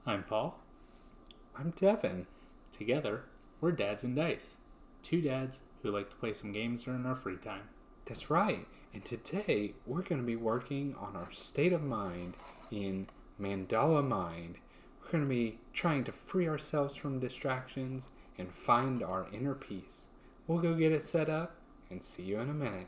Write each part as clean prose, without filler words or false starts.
I'm Paul. I'm Devin. Together, we're Dads and Dice. Two dads who like to play some games during our free time. That's right. And today we're going to be working on our state of mind in Mandala Mind. We're going to be trying to free ourselves from distractions and find our inner peace. We'll go get it set up and see you in a minute.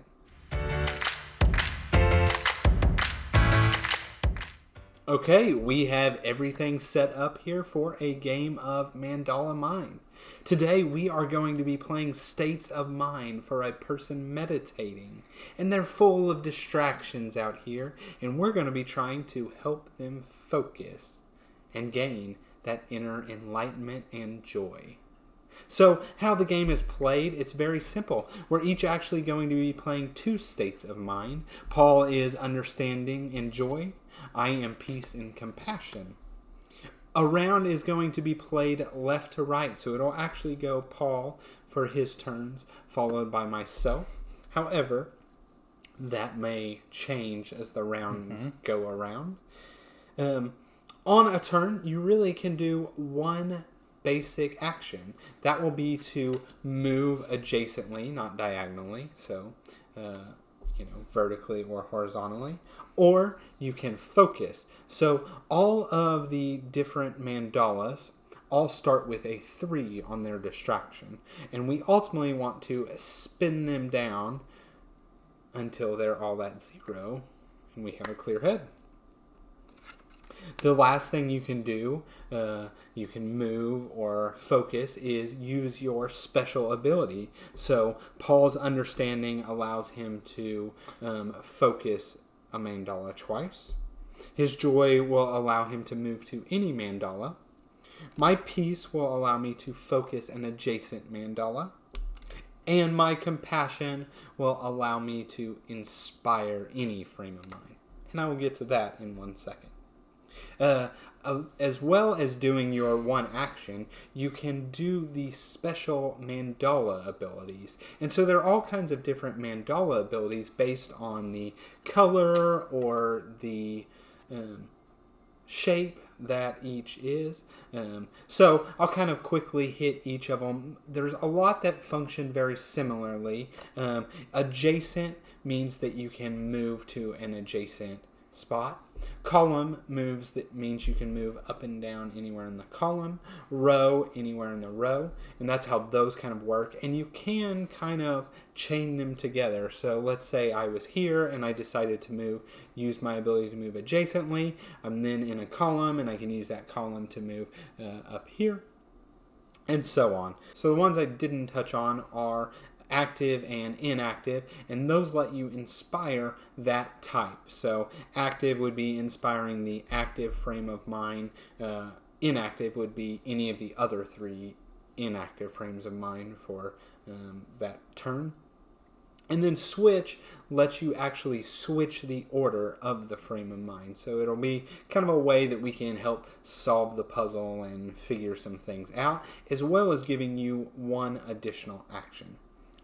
Okay, we have everything set up here for a game of Mandala Mind. Today we are going to be playing states of mind for a person meditating. And they're full of distractions out here, and we're going to be trying to help them focus and gain that inner enlightenment and joy. So, how the game is played, it's very simple. We're each actually going to be playing two states of mind. Paul is understanding and joy. I am peace and compassion. A round is going to be played left to right, so it'll actually go Paul for his turns, followed by myself. However, that may change as the rounds go around. On a turn, you really can do one basic action. That will be to move adjacently, not diagonally, so vertically or horizontally, or you can focus. So all of the different mandalas all start with a 3 on their distraction, and we ultimately want to spin them down until they're all at 0 and we have a clear head. The last thing you can do, you can move or focus, is use your special ability. So Paul's understanding allows him to focus a mandala twice. His joy will allow him to move to any mandala. My peace will allow me to focus an adjacent mandala. And my compassion will allow me to inspire any frame of mind. And I will get to that in 1 second. As well as doing your one action, you can do the special mandala abilities. And so there are all kinds of different mandala abilities based on the color or the shape that each is. So I'll kind of quickly hit each of them. There's a lot that function very similarly. Adjacent means that you can move to an adjacent spot. Column moves, that means you can move up and down anywhere in the column. Row, anywhere in the row. And that's how those kind of work. And you can kind of chain them together. So let's say I was here and I decided to use my ability to move adjacently. I'm then in a column and I can use that column to move up here. And so on. So the ones I didn't touch on are active and inactive, and those let you inspire that type. So active would be inspiring the active frame of mind. Inactive would be any of the other 3 inactive frames of mind for that turn. And then switch lets you actually switch the order of the frame of mind. So it'll be kind of a way that we can help solve the puzzle and figure some things out, as well as giving you one additional action.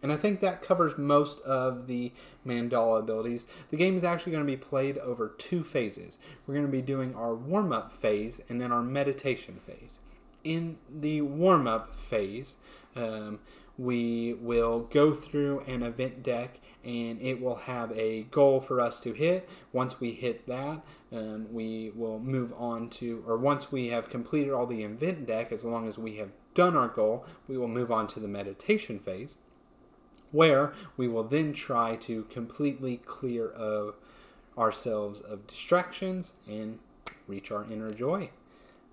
And I think that covers most of the mandala abilities. The game is actually going to be played over 2 phases. We're going to be doing our warm-up phase and then our meditation phase. In the warm-up phase, we will go through an event deck, and it will have a goal for us to hit. Once we hit that, we will move on to, or once we have completed all the event deck, as long as we have done our goal, we will move on to the meditation phase, where we will then try to completely clear of ourselves of distractions and reach our inner joy.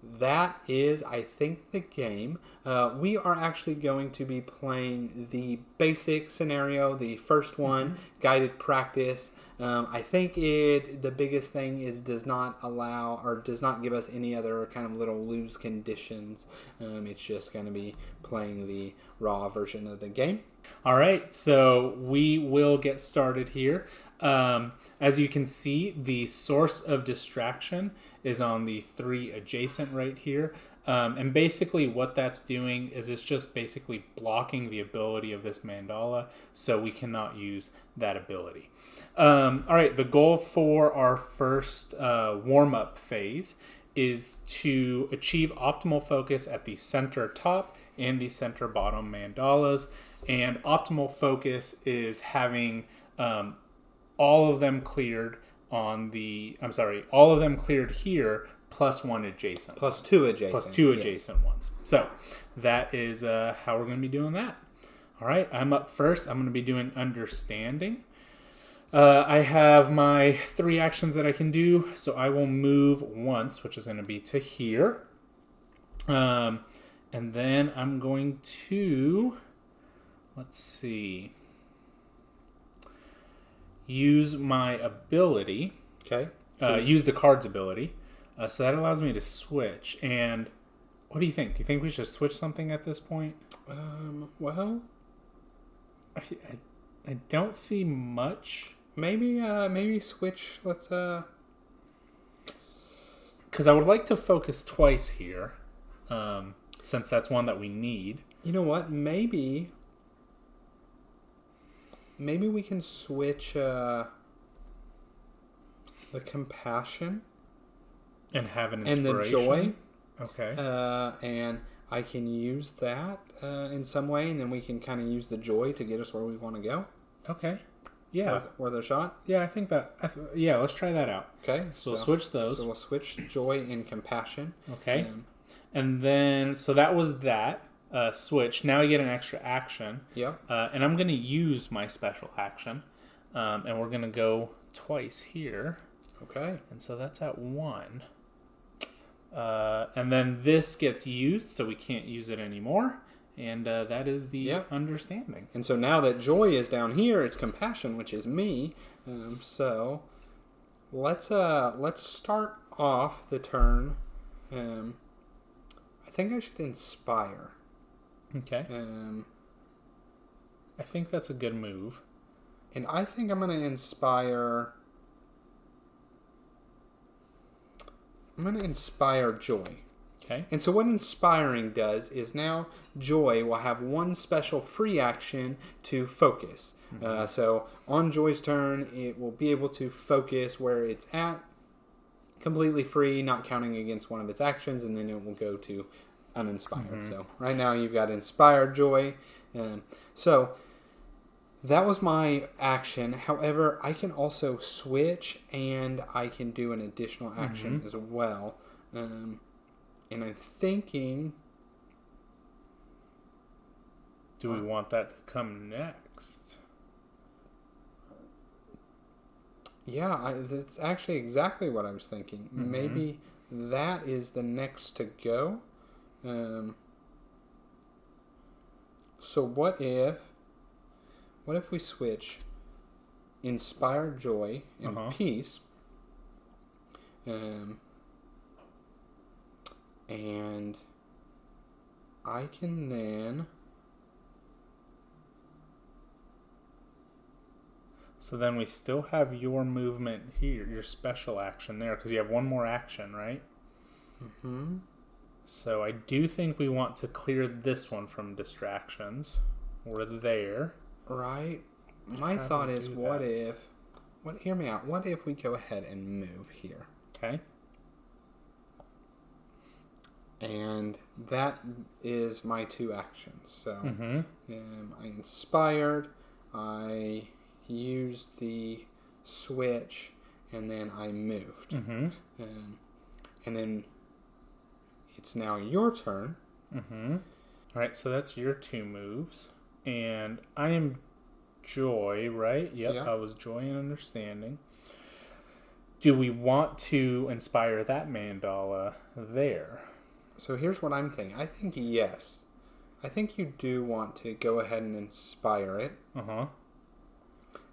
That is, I think, the game. We are actually going to be playing the basic scenario, the first one, guided practice. I think the biggest thing is does not allow or does not give us any other kind of little lose conditions. It's just going to be playing the raw version of the game. All right, so we will get started here. As you can see, the source of distraction is on the 3 adjacent right here. And basically what that's doing is it's just basically blocking the ability of this mandala, so we cannot use that ability. All right, the goal for our first warm-up phase is to achieve optimal focus at the center top and the center bottom mandalas. And optimal focus is having all of them cleared all of them cleared here plus one adjacent. Plus two adjacent. Plus two adjacent ones. So that is how we're going to be doing that. All right, I'm up first. I'm going to be doing understanding. I have my 3 actions that I can do, so I will move once, which is going to be to here. And then I'm going to, let's see, use my ability. Okay. Use the card's ability. So that allows me to switch. And what do you think? Do you think we should switch something at this point? Well, I don't see much. Maybe switch. Let's because I would like to focus twice here, since that's one that we need. You know what? Maybe we can switch the compassion And have an inspiration. and the joy. Okay. And I can use that in some way, and then we can kind of use the joy to get us where we want to go. Okay. Yeah. Worth a shot? Yeah, I think that... yeah, let's try that out. Okay. So we'll switch those. So we'll switch joy and compassion. Okay. And then... So that was that. Switch. Now I get an extra action. Yeah. And I'm going to use my special action. And we're going to go twice here. Okay. And so that's at 1. And then this gets used, so we can't use it anymore. And that is the understanding. And so now that joy is down here, it's compassion, which is me. So let's start off the turn. I think I should inspire. Okay. I think that's a good move. And I think I'm going to inspire... I'm going to inspire joy. Okay. And so what inspiring does is now joy will have one special free action to focus. Mm-hmm. So on joy's turn, it will be able to focus where it's at, completely free, not counting against one of its actions, and then it will go to uninspired. Mm-hmm. So right now you've got inspired joy. So that was my action. However, I can also switch, and I can do an additional action as well. And I'm thinking... Do we want that to come next? Yeah, that's actually exactly what I was thinking. Maybe that is the next to go. So what if we switch inspire joy and peace, and I can then... So then we still have your movement here, your special action there, because you have one more action, right? Mm-hmm. So I do think we want to clear this one from distractions. We're there. Right. My thought is, hear me out. What if we go ahead and move here? Okay. And that is my 2 actions. So I inspired, I used the switch, and then I moved. And then it's now your turn. All right, so that's your 2 moves. And I am joy, right? Yep, yeah. I was joy and understanding. Do we want to inspire that mandala there? So here's what I'm thinking. I think yes. I think you do want to go ahead and inspire it.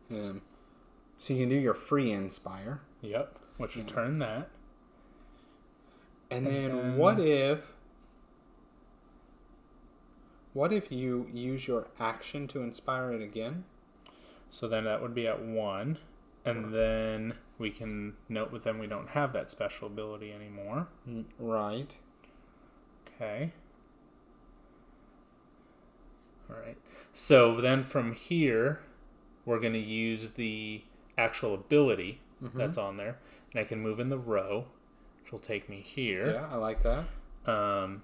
So you can do your free inspire. Yep, which would turn that. And then what if you use your action to inspire it again? So then that would be at 1. And then we can note with them we don't have that special ability anymore. Right. Okay. All right. So then from here, we're going to use the actual ability that's on there. And I can move in the row. which will take me here. Yeah, I like that. And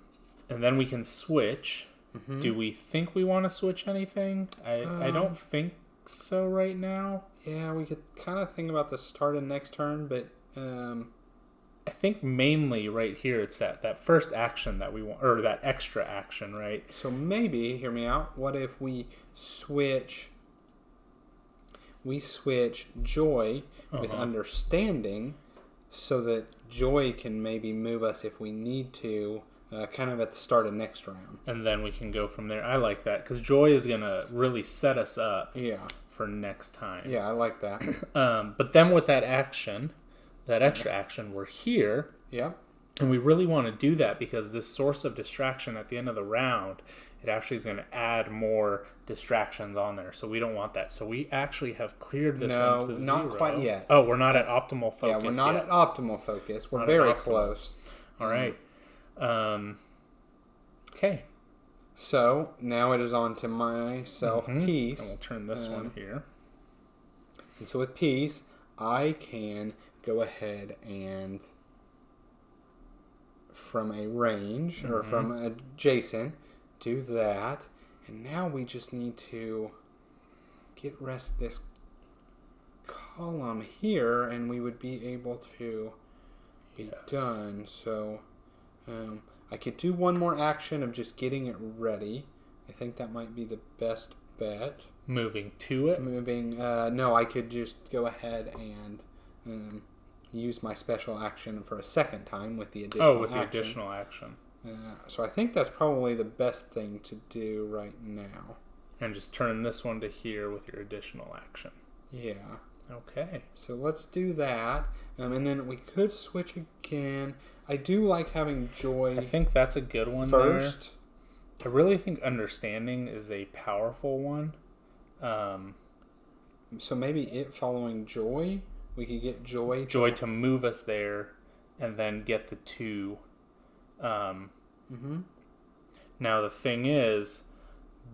then we can switch. Mm-hmm. Do we think we want to switch anything? I don't think so right now. Yeah, we could kind of think about the start of next turn, but I think mainly right here it's that first action that we want, or that extra action, right? So maybe, hear me out, what if we switch joy with understanding, so that joy can maybe move us if we need to, kind of at the start of next round. And then we can go from there. I like that, because joy is going to really set us up for next time. Yeah, I like that. But then with that action, that extra action, we're here. Yeah. And we really want to do that because this source of distraction at the end of the round, it actually is going to add more distractions on there. So we don't want that. So we actually have cleared this one to 0. Not quite yet. Oh, we're not at optimal focus yet. Yeah, we're not at optimal focus. We're very close. All right. Okay. So now it is on to my self-piece. And we'll turn this one here. And so with piece, I can go ahead and, from a range or from adjacent, do that. And now we just need to rest this column here, and we would be able to be done. So I could do one more action of just getting it ready. I think that might be the best bet. Moving to it? No, I could just go ahead and use my special action for a second time with the additional action. Oh, with the additional action. So I think that's probably the best thing to do right now. And just turn this one to here with your additional action. Yeah. Okay. So let's do that. And then we could switch again. I do like having joy. I think that's a good one first. There. I really think understanding is a powerful one. So maybe it following joy. We could get joy to move us there, and then get the 2. Now the thing is,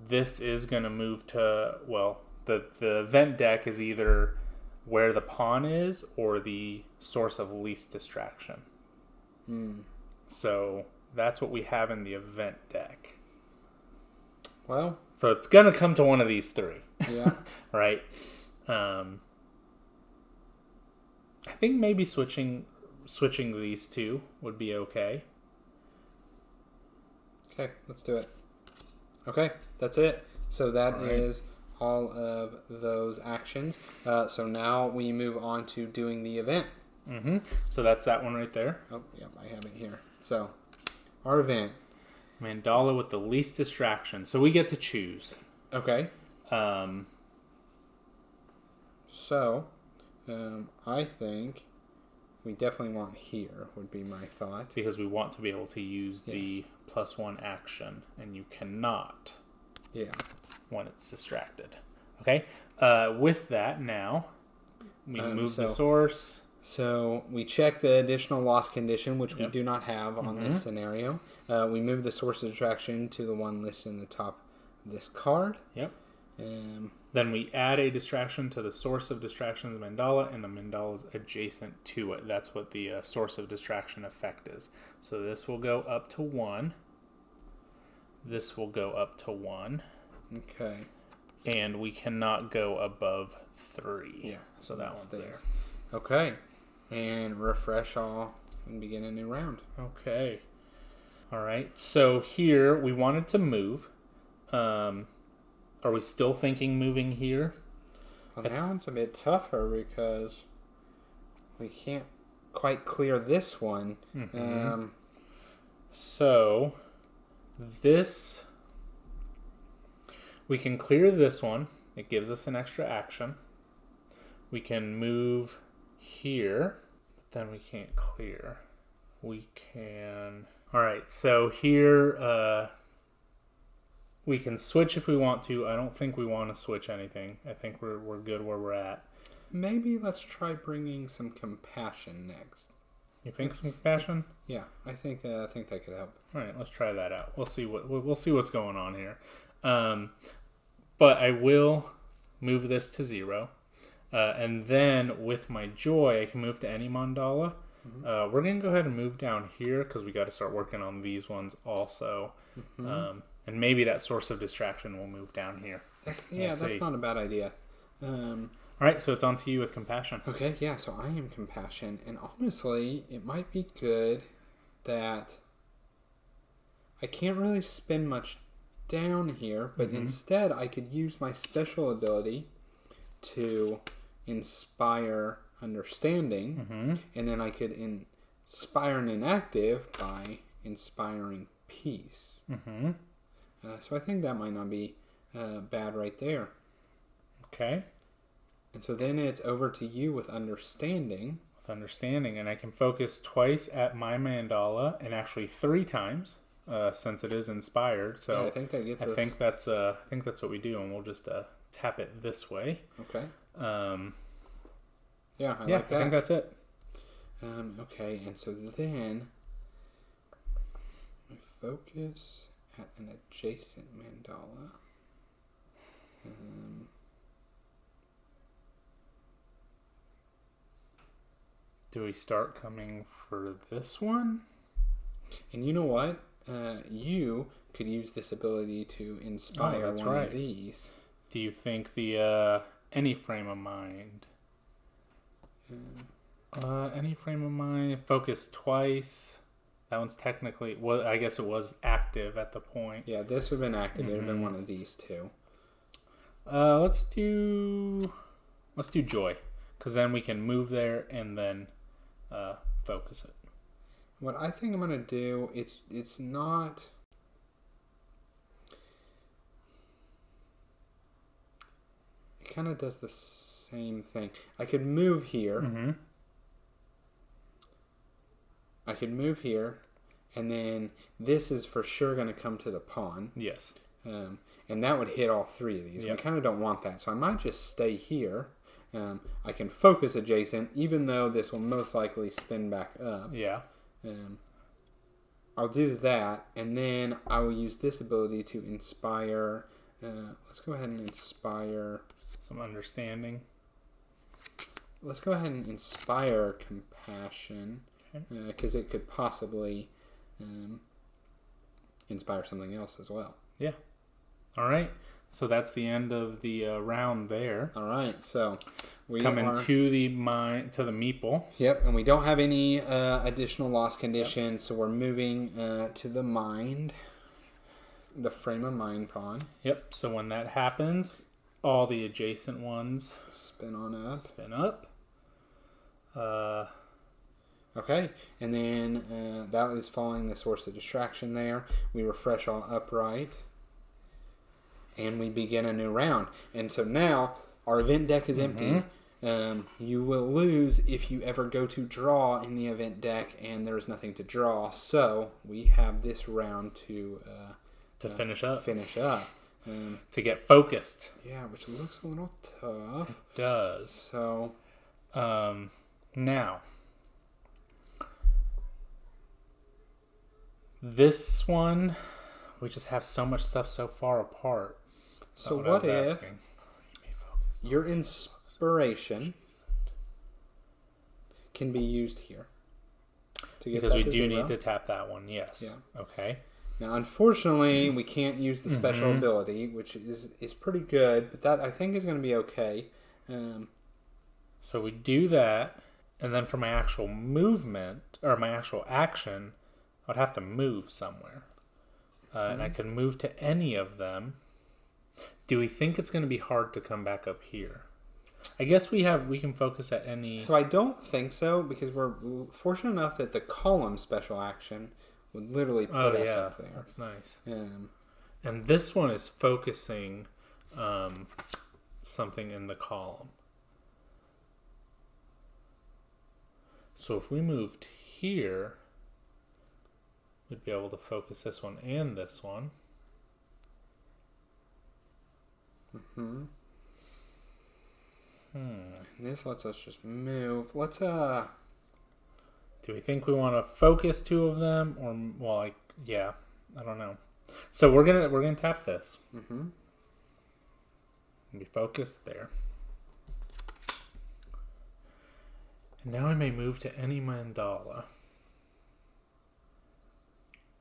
this is going to move to, well, the event deck is either where the pawn is or the source of least distraction. So that's what we have in the event deck. Well, so it's going to come to one of these 3. Yeah. Right? I think maybe switching these 2 would be okay. Okay, let's do it. Okay, that's it. So that is all of those actions. So now we move on to doing the event. So that's that one right there. Oh, yeah, I have it here. So, our event. Mandala with the least distraction. So we get to choose. Okay. So, I think we definitely want here, would be my thought. Because we want to be able to use the +1 action, and you cannot when it's distracted. Okay? With that, now, we move the source. So, we check the additional loss condition, which we do not have on this scenario. We move the source of distraction to the one listed in the top of this card. Yep. Then we add a distraction to the source of distraction's mandala, and the mandala is adjacent to it. That's what the source of distraction effect is. So this will go up to 1. This will go up to 1. Okay. And we cannot go above 3. Yeah. So that one's there. Okay. And refresh all and begin a new round. Okay. All right. So here we wanted to move. Are we still thinking moving here? Well, now it's a bit tougher because we can't quite clear this one. So this, we can clear this one. It gives us an extra action. We can move here, but then we can't clear. We can... All right, so here... we can switch if we want to. I don't think we want to switch anything. I think we're good where we're at. Maybe let's try bringing some compassion next. You think some compassion? Yeah, I think that could help. All right, let's try that out. We'll see what's going on here. But I will move this to 0, and then with my joy, I can move to any mandala. We're going to go ahead and move down here because we got to start working on these ones also. And maybe that source of distraction will move down here. That's not a bad idea. All right, so it's on to you with compassion. Okay, yeah, so I am compassion. And honestly, it might be good that I can't really spend much down here, but instead I could use my special ability to inspire understanding, and then I could inspire an inactive by inspiring peace. So I think that might not be bad right there. Okay. And so then it's over to you with understanding. And I can focus twice at my mandala, and actually 3 times, since it is inspired. So yeah, I think that gets us. I think that's what we do, and we'll just tap it this way. Okay. Yeah, I like that. I think that's it. Okay, and so then I focus at an adjacent mandala. Do we start coming for this one? And you know what? You could use this ability to inspire of these. Do you think the any frame of mind? Any frame of mind. Focus twice. That one's technically, well, I guess it was active at the point. Yeah, this would have been active. It would have been one of these two. Let's do joy, because then we can move there and then focus it. What I think I'm gonna do, it's not. It kind of does the same thing. I could move here. I could move here, and then this is for sure going to come to the pawn. Yes. And that would hit all 3 of these. Yep. We kind of don't want that, so I might just stay here. I can focus adjacent, even though this will most likely spin back up. Yeah. I'll do that, and then I will use this ability to inspire. Let's go ahead and inspire some understanding. Let's go ahead and inspire compassion, because it could possibly inspire something else as well. Yeah. All right. So that's the end of the round there. All right. So we come into the meeple. Yep. And we don't have any additional loss conditions, so we're moving to the mind, the frame of mind pawn. Yep. So when that happens, all the adjacent ones spin on up. Spin up. Okay, and then that is following the source of distraction there. We refresh all upright, and we begin a new round. And so now our event deck is empty. You will lose if you ever go to draw in the event deck, and there's nothing to draw. So we have this round to finish up. To get focused. Yeah, which looks a little tough. It does. So, now. This one, we just have so much stuff so far apart. So what if your inspiration can be used here? Because we do need to tap that one, yes. Yeah. Okay. Now, unfortunately, we can't use the special ability, which is pretty good, but that I think is going to be okay. So we do that, and then for my actual movement, or my actual action, I'd have to move somewhere. And I can move to any of them. Do we think it's going to be hard to come back up here? I guess we can focus at any... So I don't think so, because we're fortunate enough that the column special action would literally put us up there. That's nice. And this one is focusing something in the column. So if we moved here, we'd be able to focus this one and this one. This lets us just move. Let's Do we think we want to focus 2 of them, or I don't know. So we're gonna tap this. And be focused there. And now I may move to any mandala.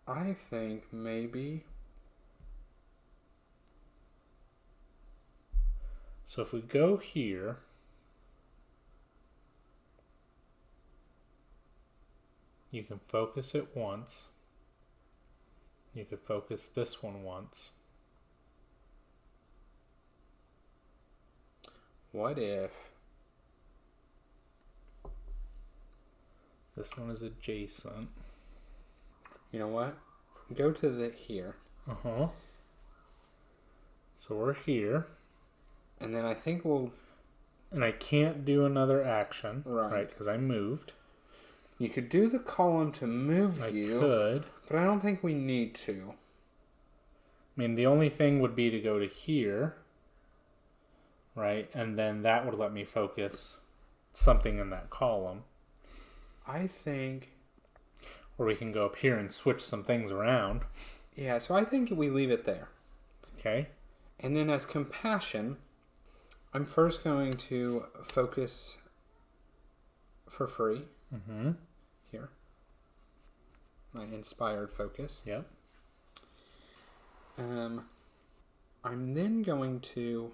I think maybe... So if we go here, you can focus it once. You could focus this one once. What if... This one is adjacent. You know what? Go to the here. Uh-huh. So we're here. And then I think we'll... And I can't do another action. Right. Because I moved. You could do the column to move you. I could. But I don't think we need to. I mean, the only thing would be to go to here. Right? And then that would let me focus something in that column. I think... Or we can go up here and switch some things around. Yeah, so I think we leave it there. Okay. And then as compassion, I'm first going to focus for free. Mm-hmm. Here. My inspired focus. Yep. I'm then going to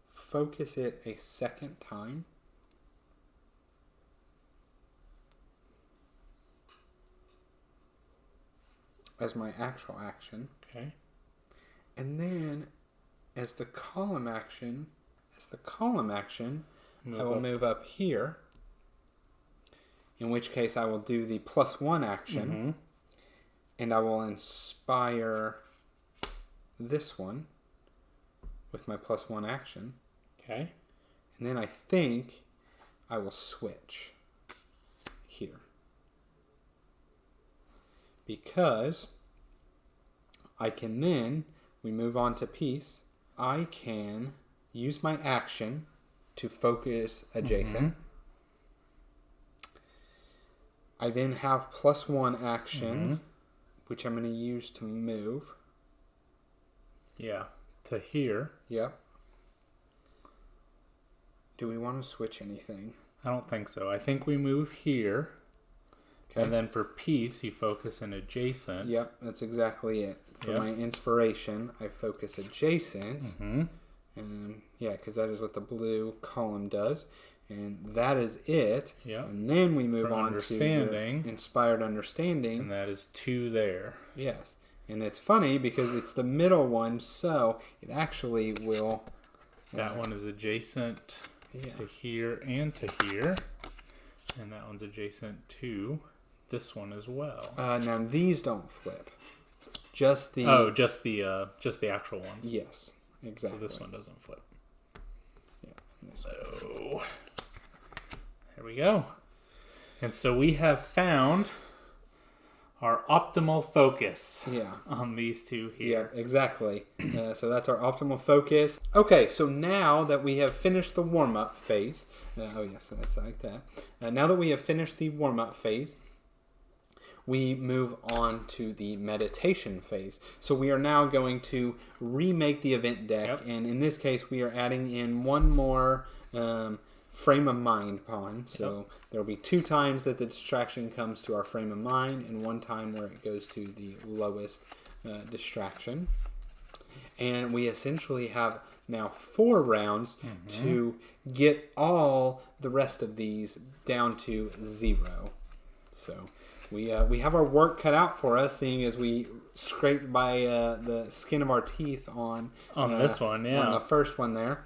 focus it a second time. As my actual action. Okay. And then as the column action, I will move up here. In which case I will do the +1 action. Mm-hmm. And I will inspire this one with my +1 action. Okay. And then I think I will switch here. Because I can then, we move on to peace, I can use my action to focus adjacent. Mm-hmm. I then have +1 action, which I'm going to use to move. Yeah, to here. Yep. Do we want to switch anything? I don't think so. I think we move here. Okay. And then for peace, you focus in adjacent. Yep, that's exactly it. For Yep. my inspiration, I focus adjacent. Mm-hmm. Yeah, because that is what the blue column does. And that is it. Yep. And then we move For on understanding. to inspired understanding. And that is 2 there. Yes. And it's funny because it's the middle one, so it actually will... That one is adjacent Yeah. to here and to here. And that one's adjacent to this one as well. Now these don't flip. Just the... Oh, just the actual ones. Yes, exactly. So this one doesn't flip. Yeah. This one. So there we go. And so we have found our optimal focus Yeah. on these two Yeah, here. exactly. So that's our optimal focus. Okay, so now that we have finished the warm-up phase... oh, yes, so that's like that. Now that we have finished the warm-up phase, we move on to the meditation phase. So we are now going to remake the event deck. Yep. And in this case, we are adding in one more frame of mind pawn. So there will be 2 times that the distraction comes to our frame of mind and 1 time where it goes to the lowest distraction. And we essentially have now 4 rounds to get all the rest of these down to 0. So we have our work cut out for us, seeing as we scraped by the skin of our teeth on this one, yeah. on the first one there.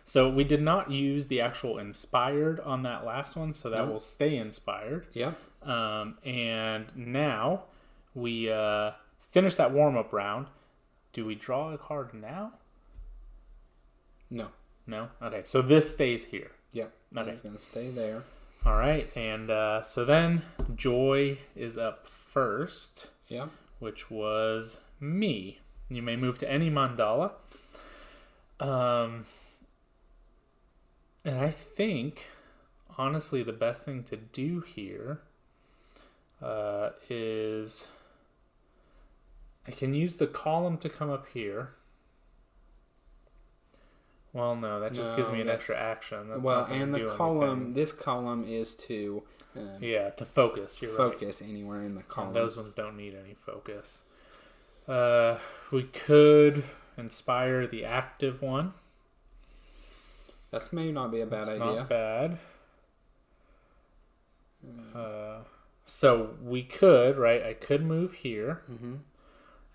So we did not use the actual inspired on that last one, so that No. will stay inspired. Yeah. And now we finish that warm-up round. Do we draw a card now? No. No? Okay, so this stays here. Yeah. Okay. It's going to stay there. All right, and so then Joy is up first, Yeah. which was me. You may move to any mandala. And I think, honestly, the best thing to do here is I can use the column to come up here, Well, no, that just gives me an extra action. That's well, not gonna and the do column, anything. this column is to to focus. You're focus anywhere in the column. And those ones don't need any focus. We could inspire the active one. That may not be a bad idea. Not bad. So we could, right? I could move here. Mm-hmm.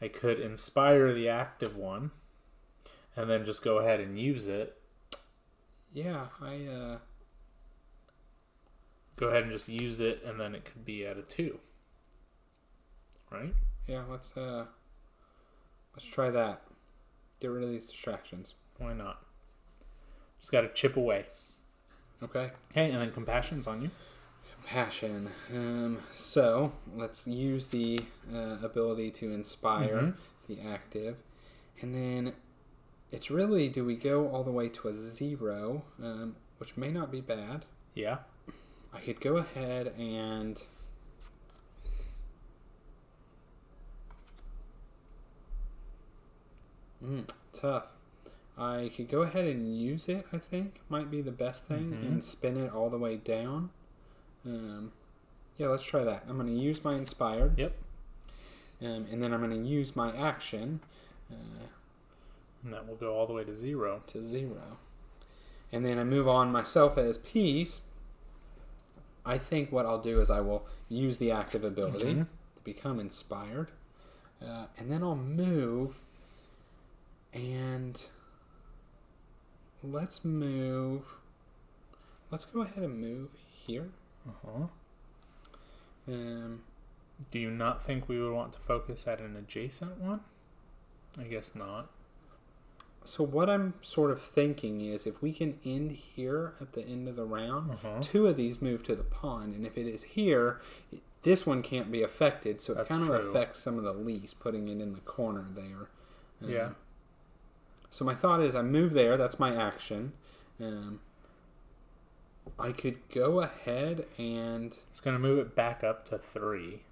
I could inspire the active one, and then just go ahead and use it. Yeah, Go ahead and just use it, and then it could be at a 2. Right? Yeah, let's try that. Get rid of these distractions. Why not? Just got to chip away. Okay. Okay, and then compassion's on you. Compassion. So let's use the ability to inspire the active, and then it's really, do we go all the way to a 0, which may not be bad. Yeah. I could go ahead and tough. I could go ahead and use it, I think. Might be the best thing, and spin it all the way down. Yeah, let's try that. I'm going to use my inspired. Yep. And then I'm going to use my action. And that will go all the way to 0. To 0. And then I move on myself as peace. I think what I'll do is I will use the active ability to become inspired. And then I'll move, and let's go ahead and move here. Do you not think we would want to focus at an adjacent one? I guess not. So what I'm sort of thinking is, if we can end here at the end of the round, 2 of these move to the pawn, and if it is here, this one can't be affected, so it kind of affects some of the least, putting it in the corner there. Yeah. So my thought is, I move there, that's my action. I could go ahead and... It's going to move it back up to 3.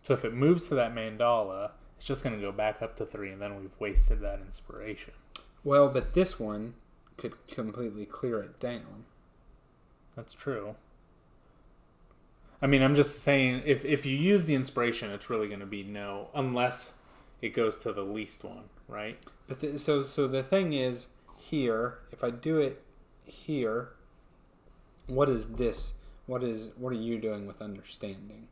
So if it moves to that mandala, it's just going to go back up to 3, and then we've wasted that inspiration. Well, but this one could completely clear it down. That's true. I mean, I'm just saying, if you use the inspiration, it's really going to be no, unless it goes to the least one, right? But so the thing is, here, if I do it here, what is this? What are you doing with understanding?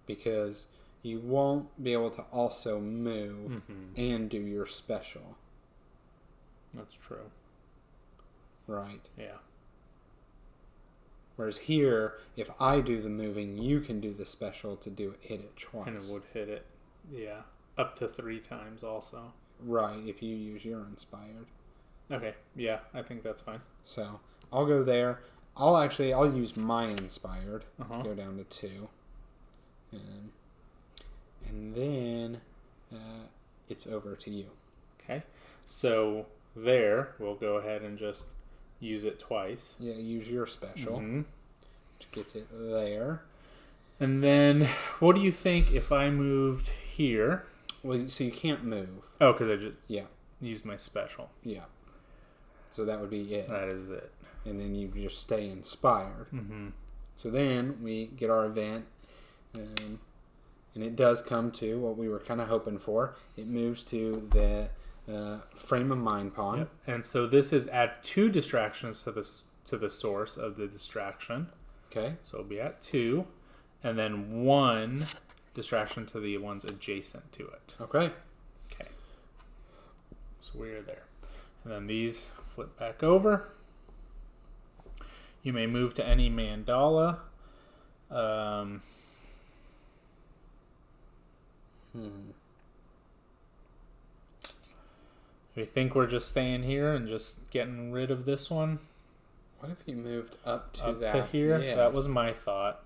Because you won't be able to also move and do your special. That's true. Right. Yeah. Whereas here, if I do the moving, you can do the special to hit it twice. And it would hit it, yeah, up to 3 times also. Right, if you use your inspired. Okay, yeah, I think that's fine. So, I'll go there. I'll use my inspired. Go down to 2. And then it's over to you. Okay, so there, we'll go ahead and just use it twice. Yeah, use your special, which gets it there. And then, what do you think if I moved here? Well, so you can't move. Oh, because I just used my special. Yeah. So that would be it. That is it. And then you just stay inspired. So then we get our event. And it does come to what we were kind of hoping for. It moves to the frame of mind pawn. Yep. And so this is add 2 distractions to the source of the distraction. Okay. So it'll be at 2, and then 1 distraction to the ones adjacent to it. Okay. Okay. So we're there. And then these flip back over. You may move to any mandala. We think we're just staying here and just getting rid of this one. What if you moved up to up to here? Yes. That was my thought.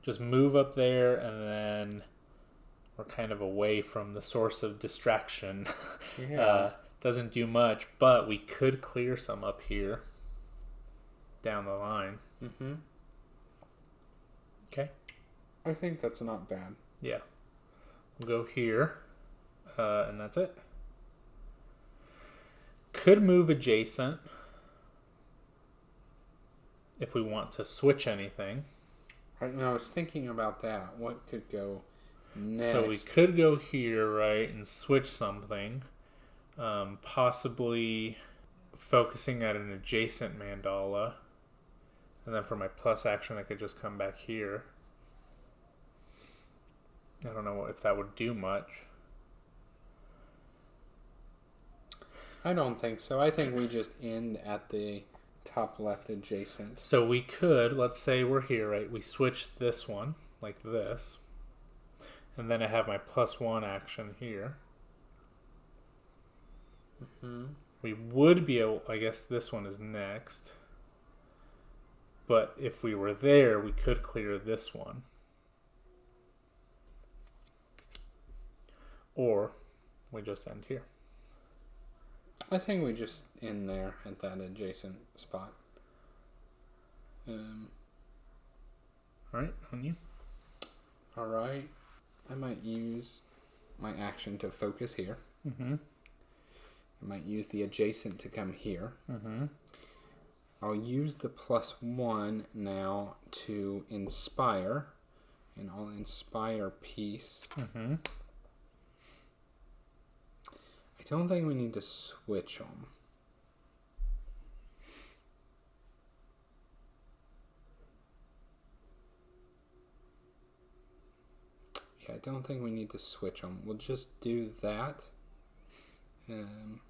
Just move up there, and then we're kind of away from the source of distraction. Yeah. Doesn't do much, but we could clear some up here down the line. Okay. I think that's not bad. Yeah. We'll go here, and that's it. Could move adjacent if we want to switch anything. Right now, I was thinking about that. What could go next? So we could go here, right, and switch something. Possibly focusing at an adjacent mandala. And then for my plus action, I could just come back here. I don't know if that would do much. I don't think so. I think we just end at the top left adjacent. So we could, let's say we're here, right? We switch this one, like this. And then I have my +1 action here. Mm-hmm. We would be able, I guess this one is next. But if we were there, we could clear this one. Or we just end here. I think we just end there at that adjacent spot. All right, on you. All right. I might use my action to focus here. Mm-hmm. I might use the adjacent to come here. Mm-hmm. I'll use the +1 now to inspire. And I'll inspire peace. Mm-hmm. I don't think we need to switch them. Yeah, I don't think we need to switch them. We'll just do that. And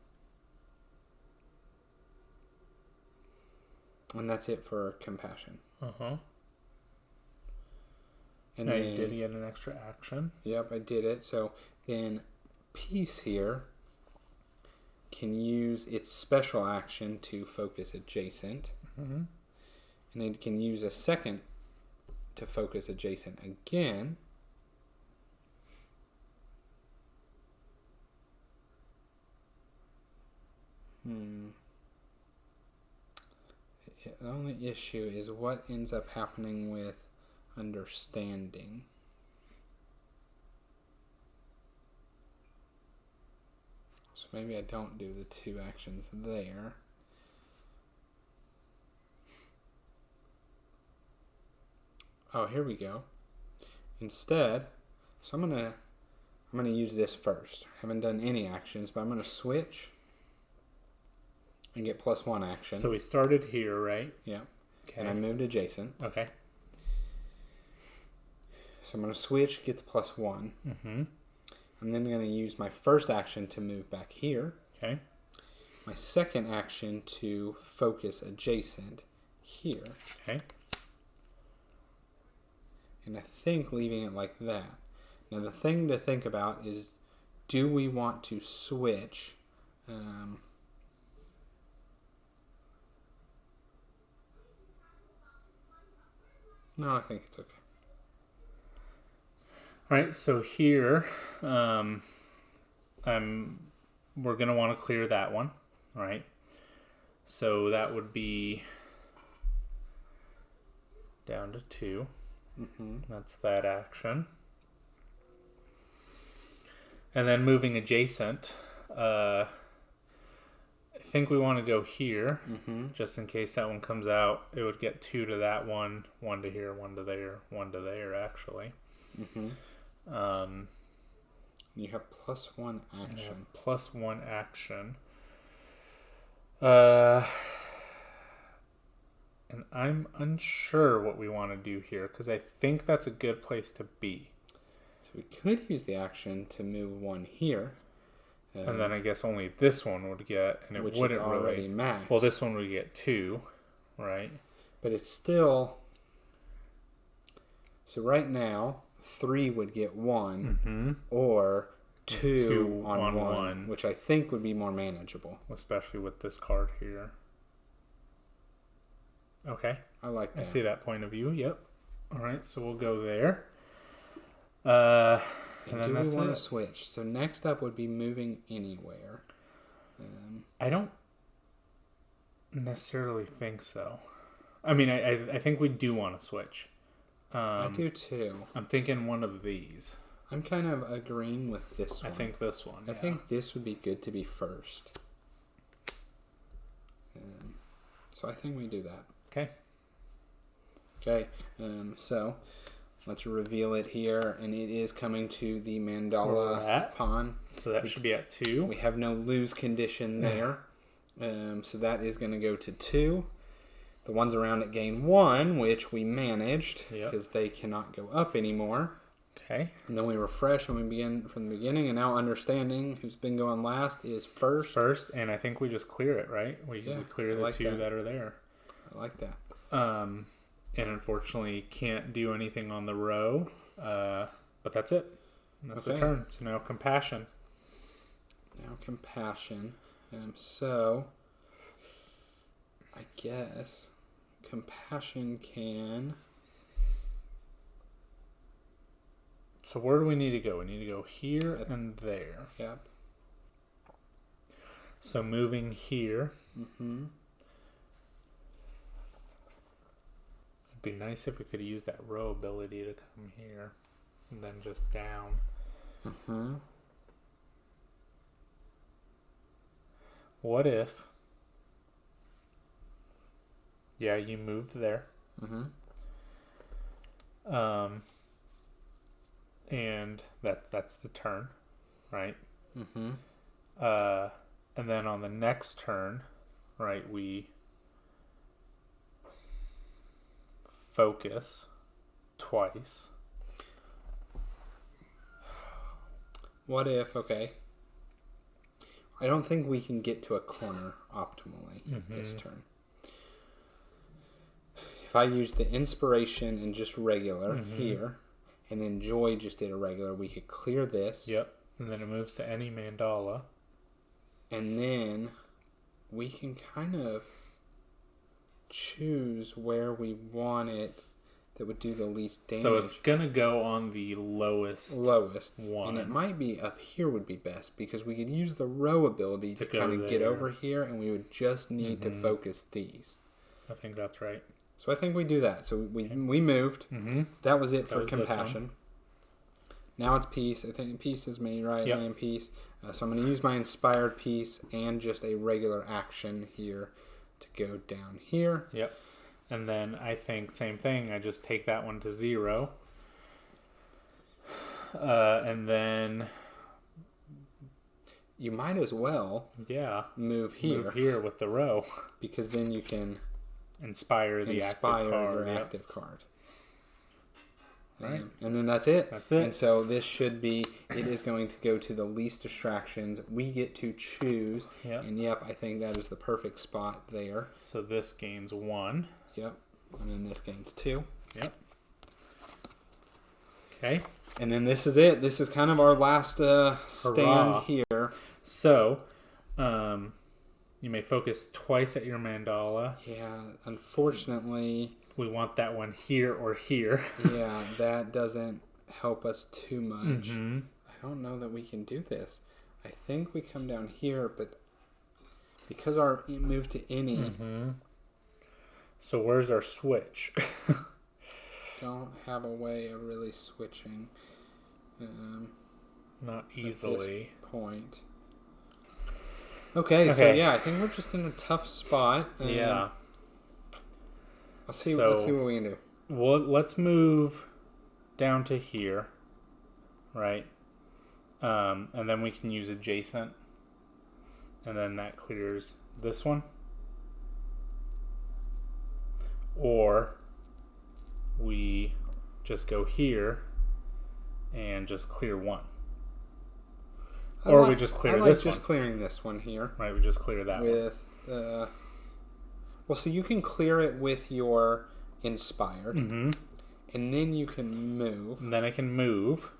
that's it for compassion. Uh-huh. And now then, you did get an extra action. Yep, I did it. So then peace here can use its special action to focus adjacent. Mm-hmm. And it can use a second to focus adjacent again. The only issue is what ends up happening with understanding. So maybe I don't do the 2 actions there. Oh, here we go. Instead, so I'm gonna use this first. Haven't done any actions, but I'm gonna switch and get +1 action. So we started here, right? Yeah. Okay. And I moved adjacent. Okay. So I'm gonna switch, get the +1. Mm-hmm. I'm then gonna use my first action to move back here. Okay. My second action to focus adjacent here. Okay. And I think leaving it like that. Now the thing to think about is, do we want to switch? No, I think it's okay. All right, so here, we're going to want to clear that one, all right? So that would be down to 2. Mm-hmm. That's that action. And then moving adjacent, I think we want to go here, just in case that one comes out. It would get 2 to that one, 1 to here, 1 to there, 1 to there, actually. Mm-hmm. You have +1 action. +1 action. And I'm unsure what we want to do here, because I think that's a good place to be. So we could use the action to move 1 here. And then I guess only this one would get, and it which wouldn't is already really. maxed. Well, this one would get 2, right? But it's still. So right now, 3 would get 1, or 2 on 1, which I think would be more manageable. Especially with this card here. Okay. I like that. I see that point of view. Yep. All right, so we'll go there. And then do that's we want it. to switch? So next up would be moving anywhere. I don't necessarily think so. I mean, I think we do want to switch. I do too. I'm thinking one of these. I'm kind of agreeing with this one. I think this one. I think this would be good to be first. So I think we do that. Okay. Okay. So let's reveal it here, and it is coming to the Mandala pawn. So that should be at 2. We have no lose condition there. So that is going to go to 2. The ones around it gain 1, which we managed because they cannot go up anymore. Okay. And then we refresh and we begin from the beginning. And now understanding who's been going last is first. It's first, and I think we just clear it, right? We clear the 2 that are there. I like that. And unfortunately can't do anything on the row. But that's it. That's the turn. So now compassion. So I guess compassion can. So where do we need to go? We need to go here and there. Yep. So moving here. Mm-hmm. It'd be nice if we could use that row ability to come here and then just down. Mm-hmm. What if? Yeah, you moved there. Mm-hmm. And that's the turn, right? Mm-hmm. And then on the next turn, right, we focus twice. What if, okay, I don't think we can get to a corner optimally this turn. If I use the inspiration and just regular here, and then joy just did a regular, we could clear this. Yep. And then it moves to any mandala. And then we can kind of choose where we want it that would do the least damage. So it's going to go on the lowest one. And it might be up here would be best because we could use the row ability to kind of get over here, and we would just need to focus these. I think that's right. So I think we do that. So we moved. Mm-hmm. That was it for compassion. Now it's peace. I think peace is me, right? Yep. I am peace. So I'm going to use my inspired piece and just a regular action here to go down here. Yep. And then I think same thing. I just take that one to 0. And then you might as well move here. Move here with the row. Because then you can inspire active card. Active card. Right. And then that's it. That's it. And so this should be, it is going to go to the least distractions. We get to choose. Yep. And I think that is the perfect spot there. So this gains 1. Yep. And then this gains 2. Yep. Okay. And then this is it. This is kind of our last stand here. So, you may focus twice at your mandala. Yeah, unfortunately. We want that one here or here. Yeah, that doesn't help us too much. Mm-hmm. I don't know that we can do this. I think we come down here, but because our move to any. Mm-hmm. So where's our switch? Don't have a way of really switching. Not easily. At this point. Okay, so I think we're just in a tough spot. Yeah. Let's see what we can do. Well, let's move down to here, right? And then we can use adjacent. And then that clears this one. Or we just go here and just clear 1. Or we just clear this one. Just clearing this one here. Right, we just clear that one. Well, so you can clear it with your inspired. Mm-hmm. And then you can move. And then I can move.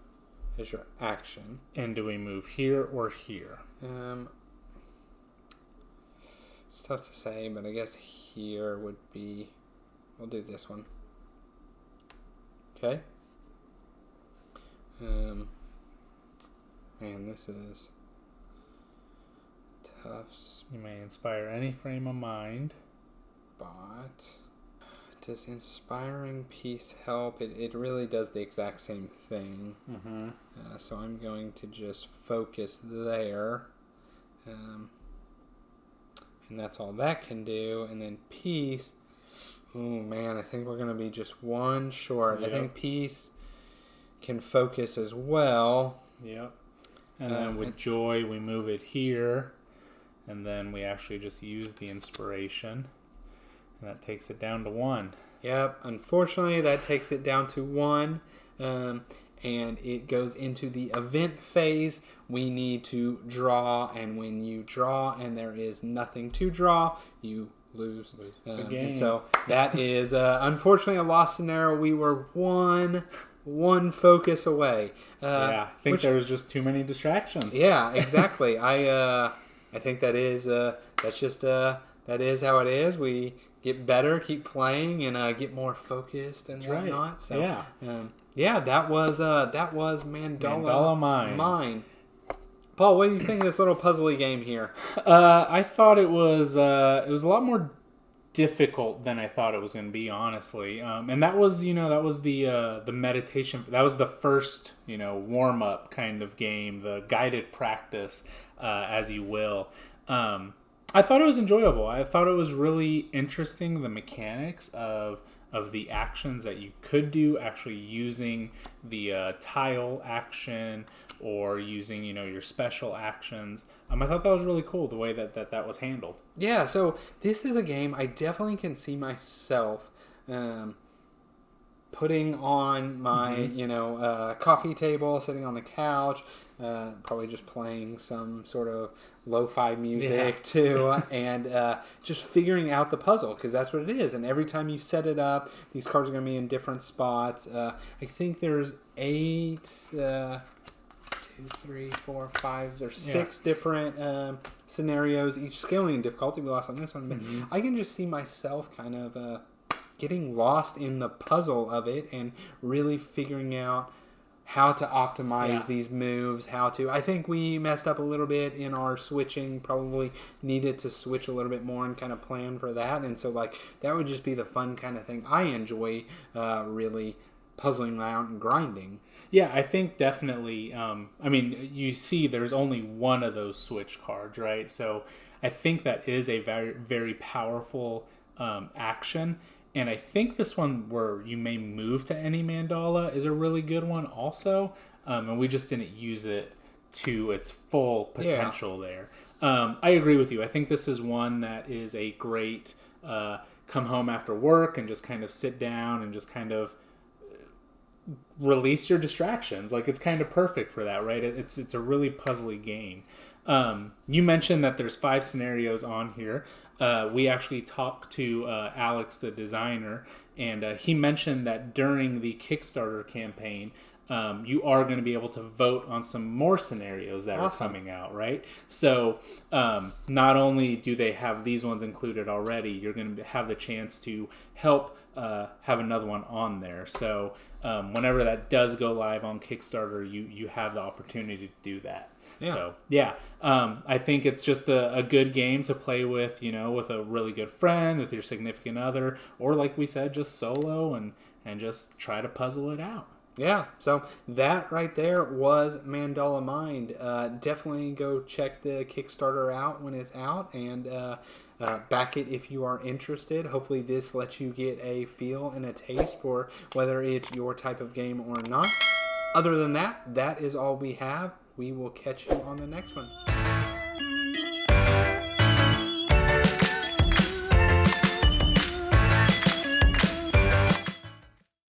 As your action. And do we move here or here? It's tough to say, but I guess here would be... We'll do this one. Okay. Man, this is tough. You may inspire any frame of mind. But Does inspiring peace help? It really does the exact same thing. Mm-hmm. So I'm going to just focus there. And that's all that can do. And then peace. Oh, man, I think we're going to be just one short. Yep. I think peace can focus as well. Yep. And then with joy, we move it here. And then we actually just use the inspiration. And that takes it down to 1. Yep. Unfortunately, that takes it down to 1. And it goes into the event phase. We need to draw. And when you draw and there is nothing to draw, you lose the game. And so that is, unfortunately, a lost scenario. We were one focus away. I think there was just too many distractions. Yeah, exactly. I think that is that is how it is. We get better, keep playing, and get more focused and whatnot. Right. So that was Mandala Mind. Paul, what do you think of this little puzzly game here? I thought it was a lot more difficult than I thought it was going to be, honestly. And that was the meditation. That was the first, warm up kind of game, the guided practice, as you will. I thought it was enjoyable. I thought it was really interesting, the mechanics of the actions that you could do, actually using the tile action or using, your special actions. I thought that was really cool, the way that was handled. Yeah, so this is a game I definitely can see myself putting on my, coffee table, sitting on the couch, probably just playing some sort of lo-fi music too, and just figuring out the puzzle, because that's what it is. And every time you set it up, these cards are going to be in different spots. I think there's 8, 2, 3, 4, 5, there's 6 different scenarios, each scaling in difficulty. We lost on this one, but I can just see myself kind of getting lost in the puzzle of it and really figuring out how to optimize these moves, I think we messed up a little bit in our switching, probably needed to switch a little bit more and kind of plan for that. And so, that would just be the fun kind of thing I enjoy, really puzzling around and grinding. Yeah, I think definitely, you see there's only one of those switch cards, right? So I think that is a very, very powerful action. And I think this one where you may move to any mandala is a really good one also. And we just didn't use it to its full potential there. I agree with you. I think this is one that is a great come home after work and just kind of sit down and just kind of release your distractions. It's kind of perfect for that, right? It's a really puzzly game. You mentioned that there's 5 scenarios on here. We actually talked to Alex, the designer, and he mentioned that during the Kickstarter campaign, you are going to be able to vote on some more scenarios that are coming out, right? So not only do they have these ones included already, you're going to have the chance to help have another one on there. So whenever that does go live on Kickstarter, you have the opportunity to do that. Yeah. So, I think it's just a good game to play with, with a really good friend, with your significant other, or like we said, just solo and just try to puzzle it out. Yeah, so that right there was Mandala Mind. Definitely go check the Kickstarter out when it's out and back it if you are interested. Hopefully this lets you get a feel and a taste for whether it's your type of game or not. Other than that, that is all we have. We will catch you on the next one.